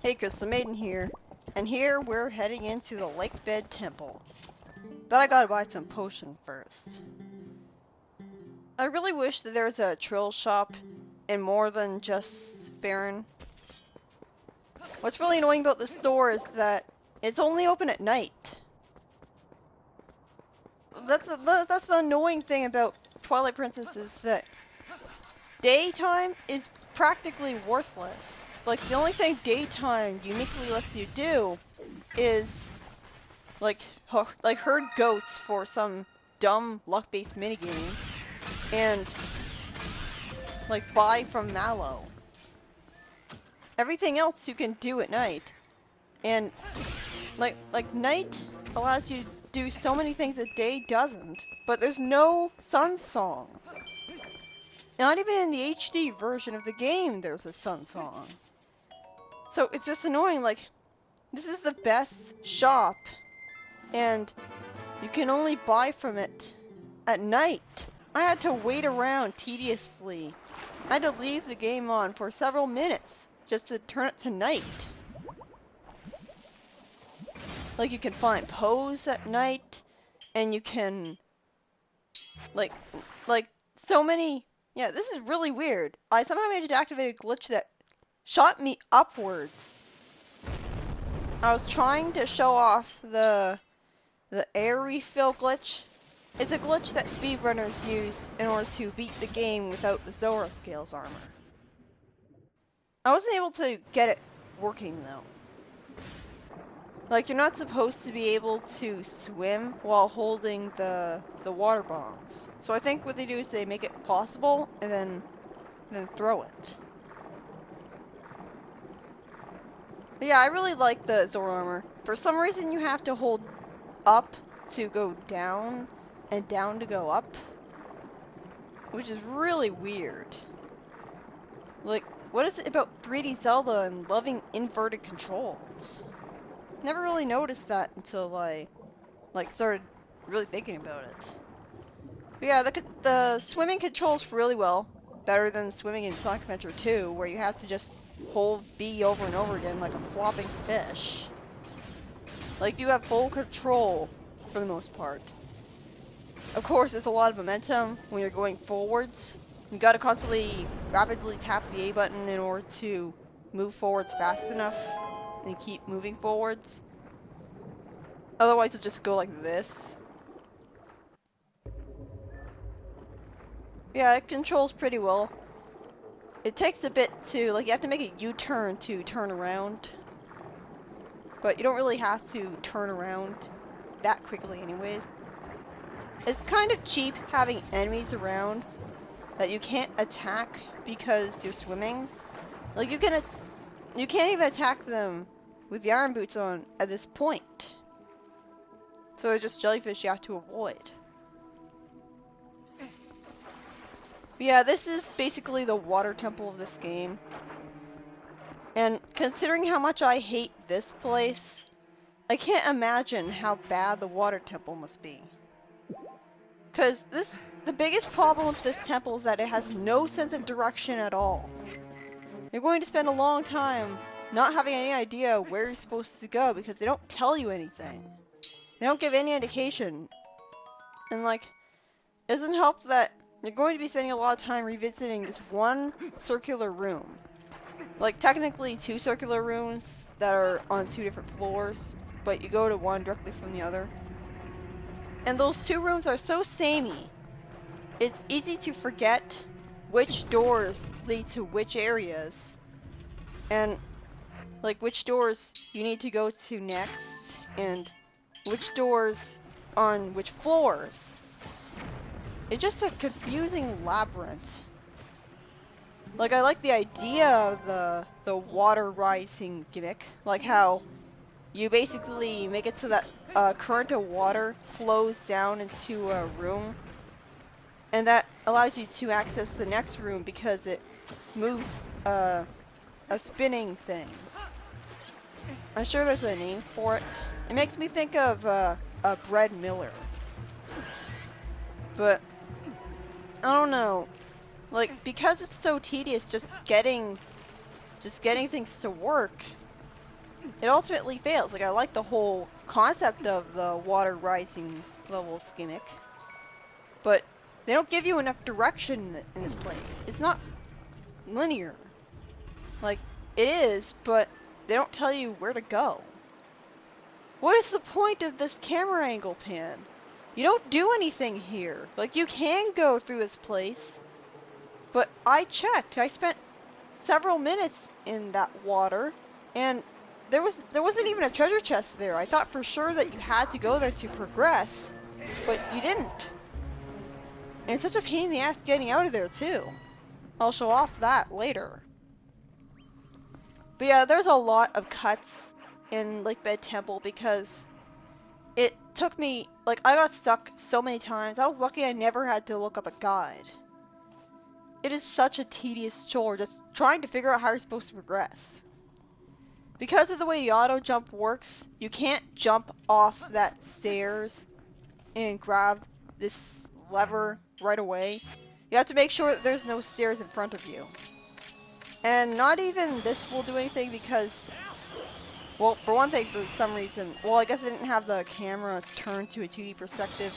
Hey, Crystal Maiden here, and here we're heading into the Lakebed Temple. But I gotta buy some potion first. I really wish that there was a trill shop and more than just Farron. What's really annoying about this store is that it's only open at night. That's the annoying thing about Twilight Princess is that daytime is practically worthless. Like, the only thing daytime uniquely lets you do is like herd goats for some dumb luck-based minigame and like buy from Mallow. Everything else you can do at night, and like night allows you to do so many things that day doesn't. But there's no sun song. Not even in the HD version of the game there's a sun song. So it's just annoying. Like, this is the best shop and you can only buy from it at night. I had to wait around tediously. I had to leave the game on for several minutes just to turn it to night. Like, you can find Pose at night, and you can like so many. Yeah, this is really weird. I somehow managed to activate a glitch that shot me upwards. I was trying to show off the air refill glitch. It's a glitch that speedrunners use in order to beat the game without the Zora Scales armor. I wasn't able to get it working though. Like, you're not supposed to be able to swim while holding the water bombs. So I think what they do is they make it possible and then throw it. But yeah, I really like the Zora armor. For some reason you have to hold up to go down and down to go up, which is really weird. Like, what is it about 3D Zelda and loving inverted controls? Never really noticed that until I started really thinking about it. But yeah, the swimming controls really well, better than swimming in Sonic Adventure 2, where you have to just hold B over and over again like a flopping fish. Like, you have full control for the most part. Of course, there's a lot of momentum when you're going forwards. You gotta constantly rapidly tap the A button in order to move forwards fast enough and keep moving forwards. Otherwise, you'll just go like this. Yeah, it controls pretty well. It takes a bit to, like, you have to make a U-turn to turn around. But you don't really have to turn around that quickly anyways. It's kind of cheap having enemies around that you can't attack because you're swimming. Like, you can't even attack them with the iron boots on at this point. So they're just jellyfish you have to avoid. But yeah, this is basically the water temple of this game. And considering how much I hate this place, I can't imagine how bad the water temple must be. Cause the biggest problem with this temple is that it has no sense of direction at all. You're going to spend a long time not having any idea where you're supposed to go because they don't tell you anything. They don't give any indication. And like, it doesn't help that you're going to be spending a lot of time revisiting this one circular room. Like, technically 2 circular rooms that are on 2 different floors, but you go to one directly from the other. And those 2 rooms are so samey, it's easy to forget which doors lead to which areas, and like which doors you need to go to next, and which doors on which floors. It's just a confusing labyrinth. Like, I like the idea of the water rising gimmick, like how you basically make it so that a current of water flows down into a room, and that allows you to access the next room because it moves a spinning thing. I'm sure there's a name for it. It makes me think of a Bread Miller. But I don't know. Like, because it's so tedious just getting things to work, it ultimately fails. Like, I like the whole concept of the water rising levels gimmick, but they don't give you enough direction in this place. It's not linear. Like, it is, but they don't tell you where to go. What is the point of this camera angle pan? You don't do anything here. Like, you can go through this place, but I checked. I spent several minutes in that water, and there wasn't even a treasure chest there. I thought for sure that you had to go there to progress, but you didn't. And it's such a pain in the ass getting out of there too. I'll show off that later. But yeah, there's a lot of cuts in Lakebed Temple because it took me, like, I got stuck so many times. I was lucky I never had to look up a guide. It is such a tedious chore just trying to figure out how you're supposed to progress. Because of the way the auto jump works, you can't jump off that stairs and grab this lever right away. You have to make sure that there's no stairs in front of you. And not even this will do anything because, well, for one thing, for some reason, well, I guess I didn't have the camera turned to a 2D perspective.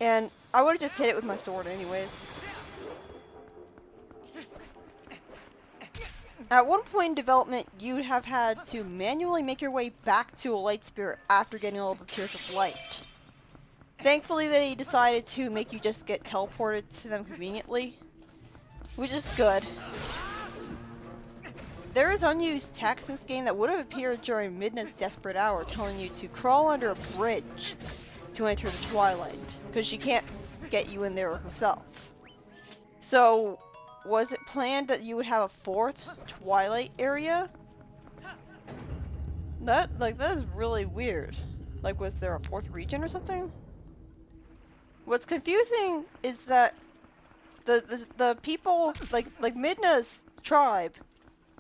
And I would have just hit it with my sword anyways. At one point in development, you'd have had to manually make your way back to a light spirit after getting all the tears of light. Thankfully, they decided to make you just get teleported to them conveniently, which is good. There is unused text in this game that would have appeared during Midna's desperate hour telling you to crawl under a bridge to enter the Twilight, because she can't get you in there herself. So, was it planned that you would have a fourth Twilight area? That is really weird. Like, was there a fourth region or something? What's confusing is that the people, like Midna's tribe,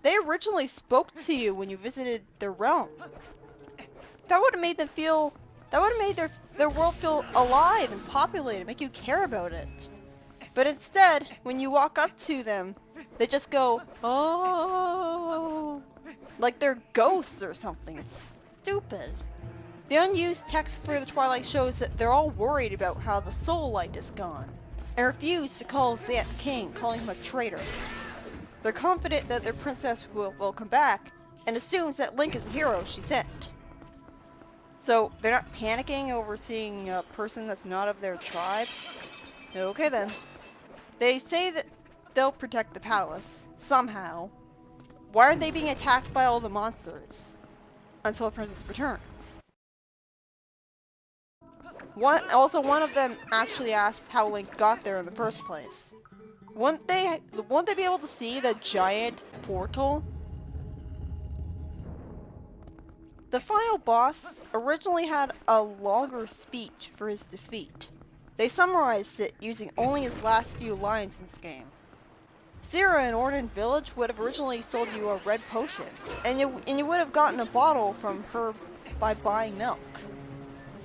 they originally spoke to you when you visited their realm. That would have made them feel, that would have made their world feel alive and populated, make you care about it. But instead, when you walk up to them, they just go, oh, like they're ghosts or something. It's stupid. The unused text for the Twilight shows that they're all worried about how the soul light is gone, and refuse to call Zant king, calling him a traitor. They're confident that their princess will come back, and assumes that Link is the hero she sent. So, they're not panicking over seeing a person that's not of their tribe? Okay then. They say that they'll protect the palace, somehow. Why are they being attacked by all the monsters? Until the princess returns. One of them actually asks how Link got there in the first place. Wouldn't they be able to see the giant portal? The final boss originally had a longer speech for his defeat. They summarized it using only his last few lines in this game. Sierra in Orden Village would have originally sold you a red potion, and you would have gotten a bottle from her by buying milk.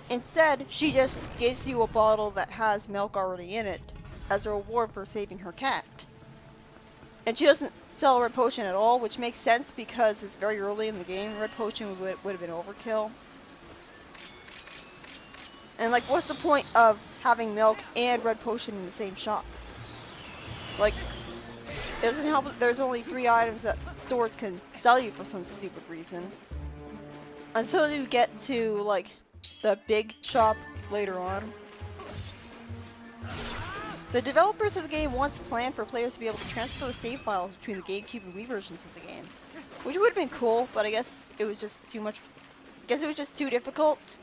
Instead, she just gives you a bottle that has milk already in it, as a reward for saving her cat. And she doesn't sell a red potion at all, which makes sense because it's very early in the game. Red potion would have been overkill. And like, what's the point of having milk and red potion in the same shop? Like, it doesn't help that there's only 3 items that stores can sell you for some stupid reason. Until you get to, like, the big shop later on. The developers of the game once planned for players to be able to transfer save files between the GameCube and Wii versions of the game. Which would have been cool, but I guess it was just too much. I guess it was just too difficult.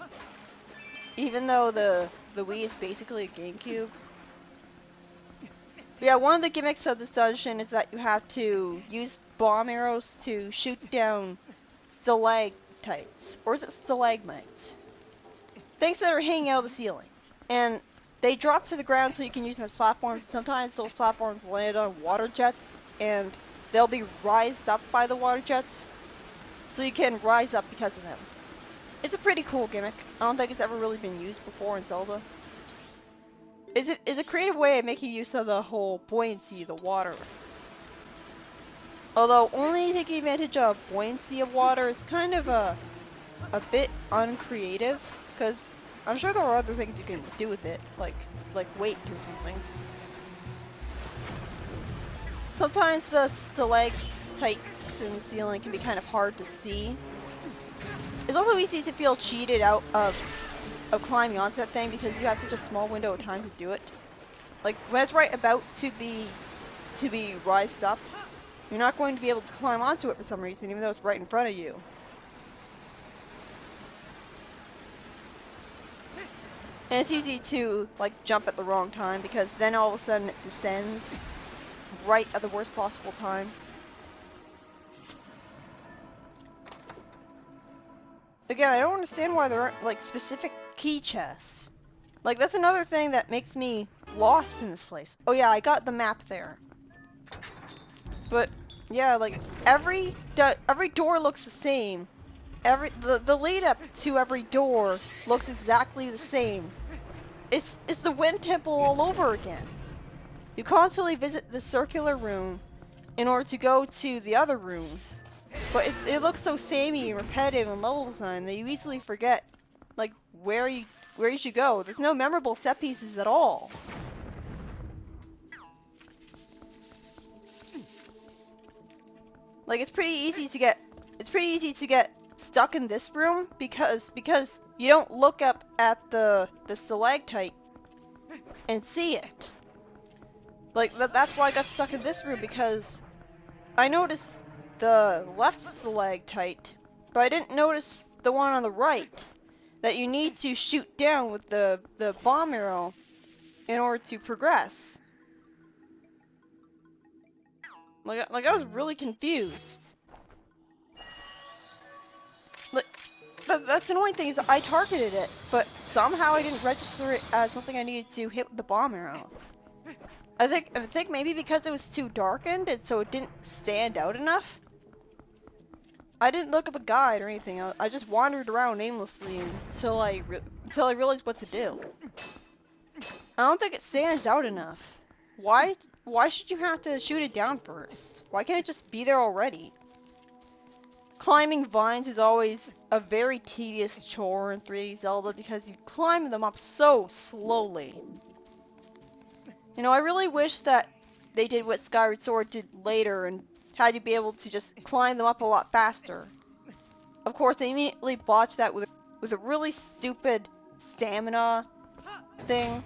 Even though the Wii is basically a GameCube. But yeah, one of the gimmicks of this dungeon is that you have to use bomb arrows to shoot down stalactites. Or is it stalagmites? Things that are hanging out of the ceiling. And they drop to the ground so you can use them as platforms. Sometimes those platforms land on water jets, and they'll be raised up by the water jets. So you can rise up because of them. It's a pretty cool gimmick. I don't think it's ever really been used before in Zelda. It's a creative way of making use of the whole buoyancy of the water. Although only taking advantage of buoyancy of water is kind of a bit uncreative, because I'm sure there are other things you can do with it, like weight or something. Sometimes the stalactites in the ceiling can be kind of hard to see. It's also easy to feel cheated out of climbing onto that thing because you have such a small window of time to do it. Like when it's right about to be rised up, you're not going to be able to climb onto it for some reason, even though it's right in front of you. And it's easy to like jump at the wrong time because then all of a sudden it descends right at the worst possible time. Again, I don't understand why there aren't like specific key chests. Like that's another thing that makes me lost in this place. Oh yeah, I got the map there. But yeah, like every door looks the same. The lead up to every door looks exactly the same. It's the Wind Temple all over again. You constantly visit the circular room in order to go to the other rooms, but it looks so samey and repetitive and level design that you easily forget like where you should go. There's no memorable set pieces at all. Like it's pretty easy to get stuck in this room because you don't look up at the stalactite and see it. Like that's why I got stuck in this room, because I noticed the left stalactite, but I didn't notice the one on the right that you need to shoot down with the bomb arrow in order to progress. Like I was really confused. Like that's the annoying thing is I targeted it, but somehow I didn't register it as something I needed to hit with the bomb arrow. I think maybe because it was too darkened and so it didn't stand out enough. I didn't look up a guide or anything. I just wandered around aimlessly until I realized what to do. I don't think it stands out enough. Why should you have to shoot it down first? Why can't it just be there already? Climbing vines is always a very tedious chore in 3D Zelda because you climb them up so slowly. You know, I really wish that they did what Skyward Sword did later and had you be able to just climb them up a lot faster. Of course, they immediately botched that with a really stupid stamina thing.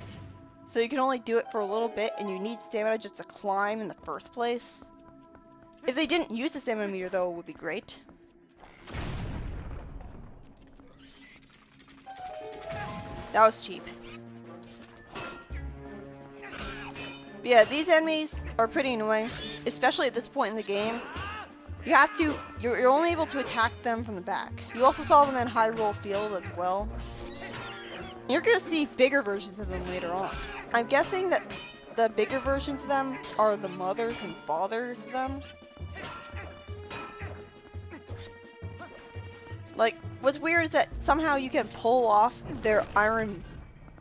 So you can only do it for a little bit and you need stamina just to climb in the first place. If they didn't use the stamina meter though, it would be great. That was cheap. But yeah, these enemies are pretty annoying, especially at this point in the game. You're only able to attack them from the back. You also saw them in Hyrule Field as well. You're gonna see bigger versions of them later on. I'm guessing that the bigger versions of them are the mothers and fathers of them. Like, what's weird is that somehow you can pull off their iron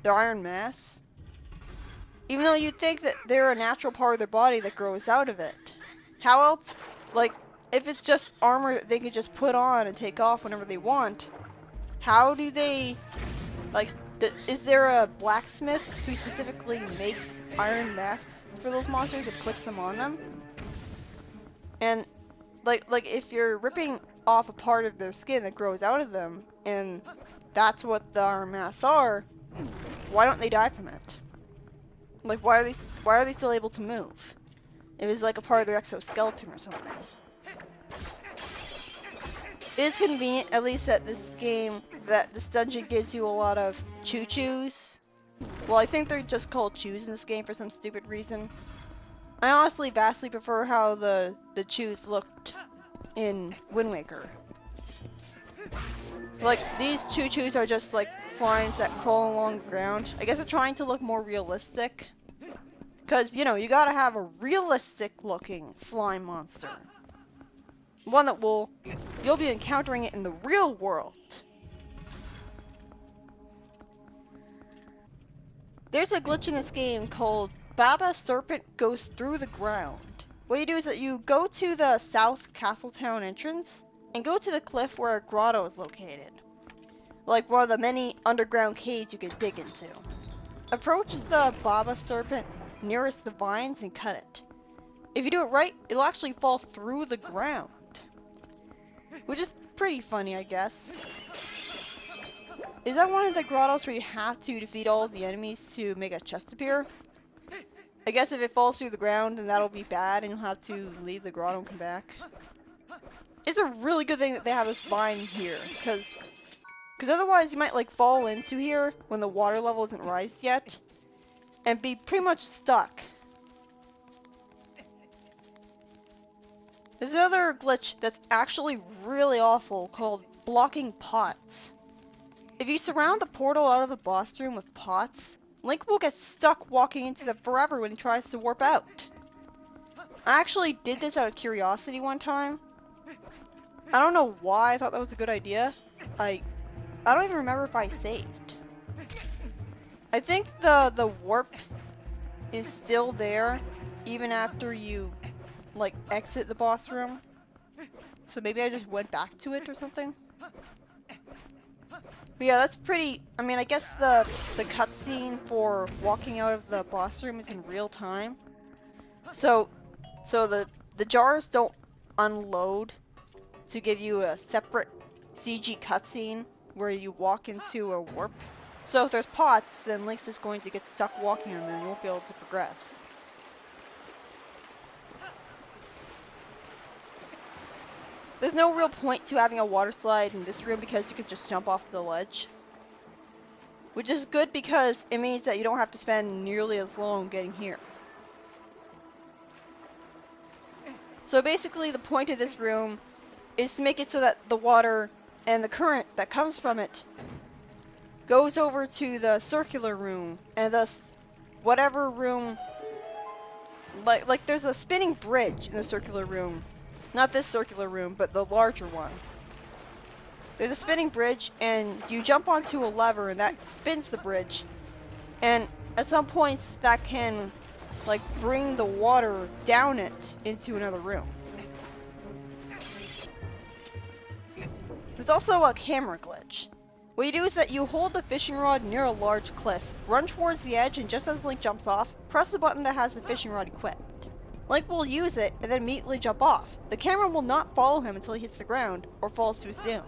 mass. Even though you'd think that they're a natural part of their body that grows out of it. How else, like, if it's just armor that they can just put on and take off whenever they want, how do they, like, is there a blacksmith who specifically makes iron masks for those monsters and puts them on them? And, like if you're ripping off a part of their skin that grows out of them, and that's what the iron masks are, why don't they die from it? Like, why are they still able to move? It was like a part of their exoskeleton or something. It is convenient, at least that this dungeon gives you a lot of choo-choos. Well, I think they're just called choos in this game for some stupid reason. I honestly vastly prefer how the choos looked in Wind Waker. Like, these choo-choos are just like slimes that crawl along the ground. I guess they're trying to look more realistic. Because, you know, you gotta have a realistic looking slime monster. One that you'll be encountering it in the real world. There's a glitch in this game called Baba Serpent Goes Through the Ground, what you do is that you go to the South Castletown entrance and go to the cliff where a grotto is located. Like one of the many underground caves you can dig into. Approach the Baba Serpent nearest the vines and cut it. If you do it right, it'll actually fall through the ground. Which is pretty funny, I guess. Is that one of the grottos where you have to defeat all of the enemies to make a chest appear? I guess if it falls through the ground, then that'll be bad and you'll have to leave the grotto and come back. It's a really good thing that they have this vine here, because otherwise you might like fall into here when the water level isn't raised yet, and be pretty much stuck. There's another glitch that's actually really awful called blocking pots. If you surround the portal out of the boss room with pots, Link will get stuck walking into them forever when he tries to warp out. I actually did this out of curiosity one time. I don't know why I thought that was a good idea. I don't even remember if I saved. I think the warp is still there even after you like exit the boss room. So maybe I just went back to it or something. But yeah, that's pretty. I mean, I guess the cutscene for walking out of the boss room is in real time. So the jars don't unload to give you a separate CG cutscene where you walk into a warp. So if there's pots, then Link's just going to get stuck walking on them and won't be able to progress. There's no real point to having a water slide in this room because you could just jump off the ledge. Which is good because it means that you don't have to spend nearly as long getting here. So basically the point of this room is to make it so that the water and the current that comes from it goes over to the circular room, and thus whatever room, like there's a spinning bridge in the circular room. Not this circular room, but the larger one. There's a spinning bridge, and you jump onto a lever, and that spins the bridge. And at some points, that can, like, bring the water down it into another room. There's also a camera glitch. What you do is that you hold the fishing rod near a large cliff, run towards the edge, and just as Link jumps off, press the button that has the fishing rod equipped. Link will use it and then immediately jump off. The camera will not follow him until he hits the ground or falls to his doom.